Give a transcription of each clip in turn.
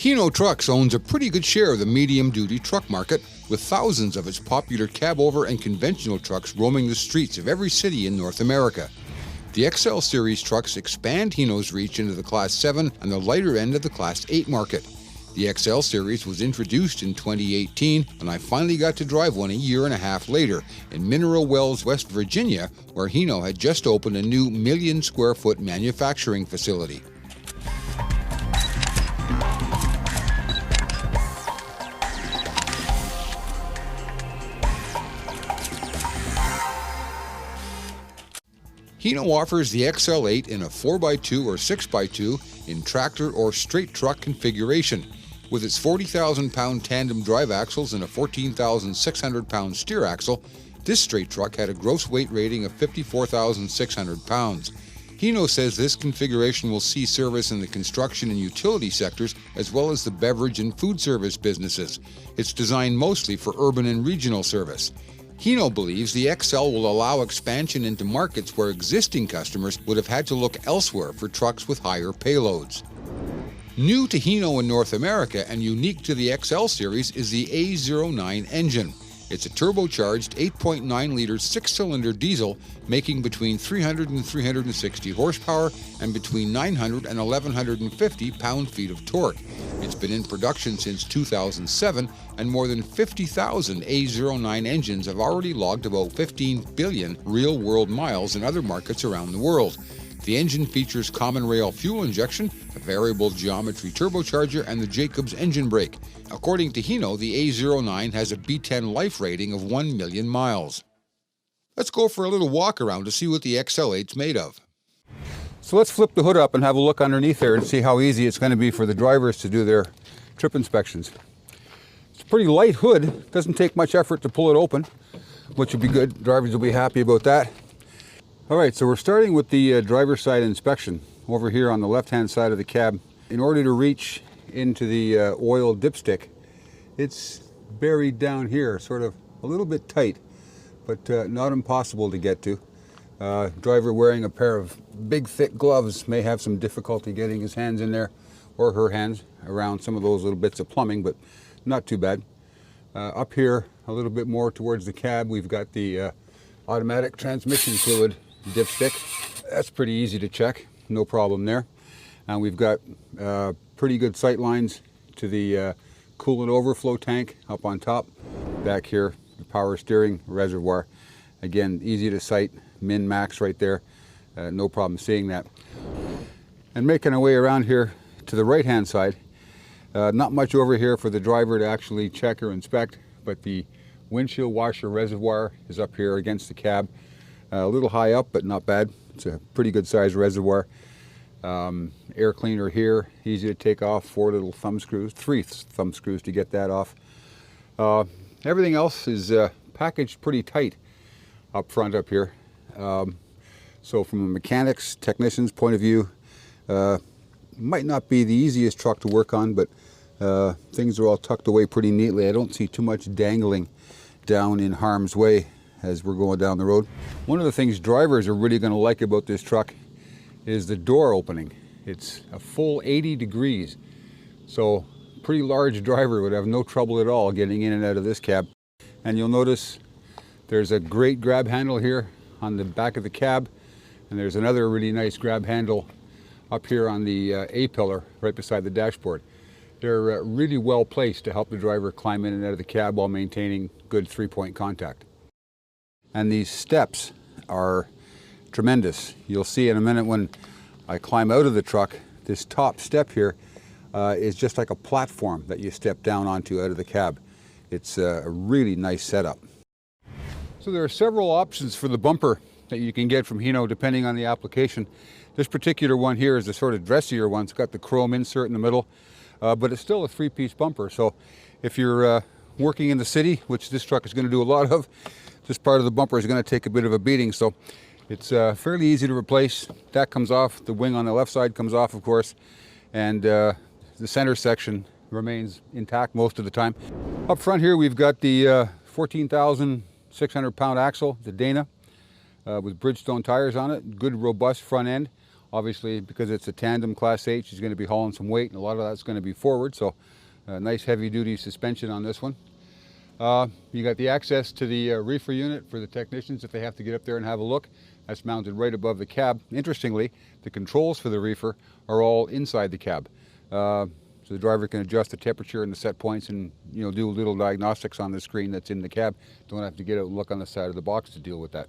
Hino Trucks owns a pretty good share of the medium-duty truck market, with thousands of its popular cab-over and conventional trucks roaming the streets of every city in North America. The XL Series trucks expand Hino's reach into the Class 7 and the lighter end of the Class 8 market. The XL Series was introduced in 2018, and I finally got to drive one a year and a half later in Mineral Wells, West Virginia, where Hino had just opened a new million-square-foot manufacturing facility. Hino offers the XL8 in a 4x2 or 6x2 in tractor or straight truck configuration. With its 40,000-pound tandem drive axles and a 14,600-pound steer axle, this straight truck had a gross weight rating of 54,600 pounds. Hino says this configuration will see service in the construction and utility sectors, as well as the beverage and food service businesses. It's designed mostly for urban and regional service. Hino believes the XL will allow expansion into markets where existing customers would have had to look elsewhere for trucks with higher payloads. New to Hino in North America and unique to the XL series is the A09 engine. It's a turbocharged 8.9-liter six-cylinder diesel making between 300 and 360 horsepower and between 900 and 1,150 pound-feet of torque. It's been in production since 2007, and more than 50,000 A09 engines have already logged about 15 billion real-world miles in other markets around the world. The engine features common rail fuel injection, a variable geometry turbocharger, and the Jacobs engine brake. According to Hino, the A09 has a B10 life rating of 1 million miles. Let's go for a little walk around to see what the XL8's made of. So let's flip the hood up and have a look underneath there and see how easy it's going to be for the drivers to do their trip inspections. It's a pretty light hood, doesn't take much effort to pull it open, which would be good. Drivers will be happy about that. All right, so we're starting with the driver's side inspection over here on the left-hand side of the cab. In order to reach into the oil dipstick, it's buried down here, sort of a little bit tight, but not impossible to get to. Driver wearing a pair of big, thick gloves may have some difficulty getting his hands in there, or her hands, around some of those little bits of plumbing, but not too bad. Up here, a little bit more towards the cab, we've got the automatic transmission fluid dipstick. That's pretty easy to check, no problem there. And we've got pretty good sight lines to the coolant overflow tank up on top. Back here, the power steering reservoir. Again, easy to sight, min max right there. No problem seeing that. And making our way around here to the right hand side, not much over here for the driver to actually check or inspect, but the windshield washer reservoir is up here against the cab. A little high up, but not bad. It's a pretty good sized reservoir. Air cleaner here, easy to take off, 4 little thumb screws, 3 thumb screws to get that off. Everything else is packaged pretty tight up front up here. So from a mechanics, technician's point of view, might not be the easiest truck to work on, but things are all tucked away pretty neatly. I don't see too much dangling down in harm's way as we're going down the road. One of the things drivers are really going to like about this truck is the door opening. It's a full 80 degrees, so a pretty large driver would have no trouble at all getting in and out of this cab. And you'll notice there's a great grab handle here on the back of the cab, and there's another really nice grab handle up here on the A-pillar right beside the dashboard. They're really well placed to help the driver climb in and out of the cab while maintaining good 3-point contact. And these steps are tremendous. You'll see in a minute when I climb out of the truck, this top step here is just like a platform that you step down onto out of the cab. It's a really nice setup. So there are several options for the bumper that you can get from Hino depending on the application. This particular one here is the sort of dressier one. It's got the chrome insert in the middle, but it's still a 3-piece bumper. So if you're working in the city, which this truck is going to do a lot of, this part of the bumper is going to take a bit of a beating. So it's fairly easy to replace. That comes off. The wing on the left side comes off, of course, and the center section remains intact most of the time. Up front here, we've got the 14,600 pound axle, the Dana, with Bridgestone tires on it. Good, robust front end. Obviously, because it's a tandem Class 8, she's going to be hauling some weight, and a lot of that's going to be forward, so nice heavy-duty suspension on this one. You got the access to the reefer unit for the technicians if they have to get up there and have a look. That's mounted right above the cab. Interestingly, the controls for the reefer are all inside the cab. So the driver can adjust the temperature and the set points and do little diagnostics on the screen that's in the cab. Don't have to get out and look on the side of the box to deal with that.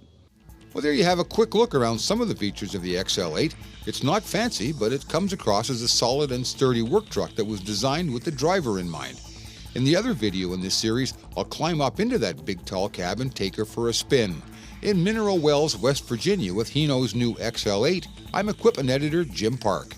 Well, there you have a quick look around some of the features of the XL8. It's not fancy, but it comes across as a solid and sturdy work truck that was designed with the driver in mind. In the other video in this series, I'll climb up into that big tall cab and take her for a spin. In Mineral Wells, West Virginia with Hino's new XL8, I'm equipment editor Jim Park.